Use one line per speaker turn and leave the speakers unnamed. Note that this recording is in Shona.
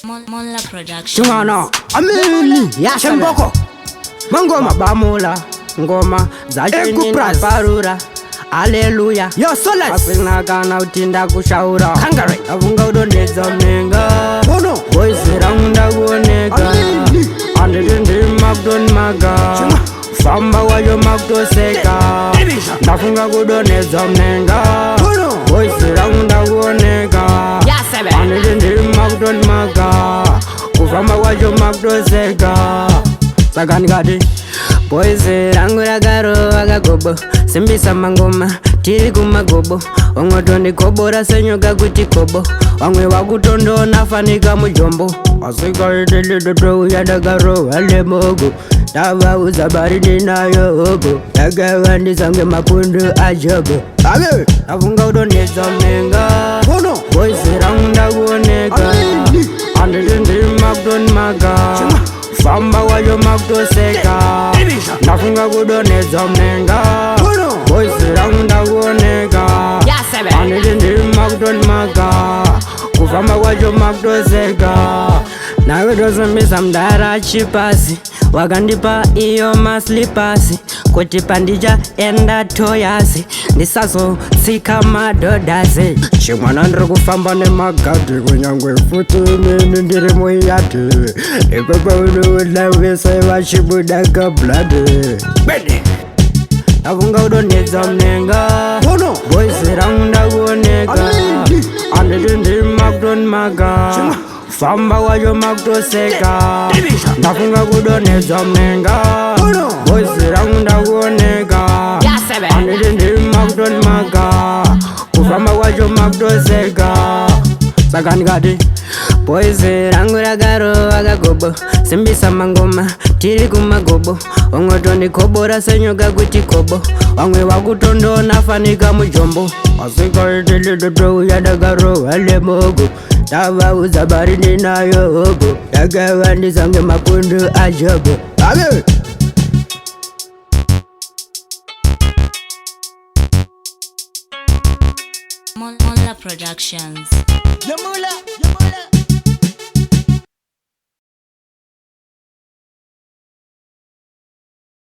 Mola Production.
Chungana Amini Yashemboko Mangoma Bamula Ngoma Zachini na Parura Hallelujah Yo Solas Apina kana utinda kushaura Kangare Avunga udoneza mnenga Boys raunda guonega Andidindi Magdon Maga Famba wajo Magdo Seka Nafunga kudoneza mnenga Boys raunda guonega Andidindi Magdon Maga Famba wajo Magdo Seka Sakani gadi Boys rangu ragaro agagobo Simbisa mangoma tiri kumagobo Ongotondi kobora senyoga kuti kobo Wangwe wakutondo nafanika mujombo Asika itili dodo yadagaro alemogo Tava uzabari ninayo ogo Tagawandi sange mapundu ajogo Abe Nafunga udoneza mnenga Boys rangunda guonega Andidindi Magdon Maga Famba wajo Magdo Seka Nafunga kudoneza mnenga Boys raunda guonega Andidindi Magdon Maga Kufamba wajo Magdo Seka Nawe dozambisa mdara chipasi Wagandipa iyo maslipasi Kuti pandija enda toyasi Nisaso sika madodazi Chimwana ndiri kufamba nemagadi Kunyangwe futi nini ndiri muyati Ipepe unuudlavise vachibudaga bladi Bedi Nafunga udoneza mnenga Boys raunda guonega Andidindi Magdon Maga Famba wajo Magdo Seka Nafunga kudoneza mnenga Boys raunda guonega Andidindi Magdon Maga Kufamba wajo Magdo Seka Sakani gadi Boys rangu ragaro agagobo Simbisa mangoma tiri kumagobo Ongotondi kobora senyoga kuti kobo Wangwe wakutondo nafanika mujombo Asika itili dodo yadagaro alemogo Tava uzabari ninayo ogo Tagawandi sange mapundu ajogo Abe
Mola Productions.
Yamula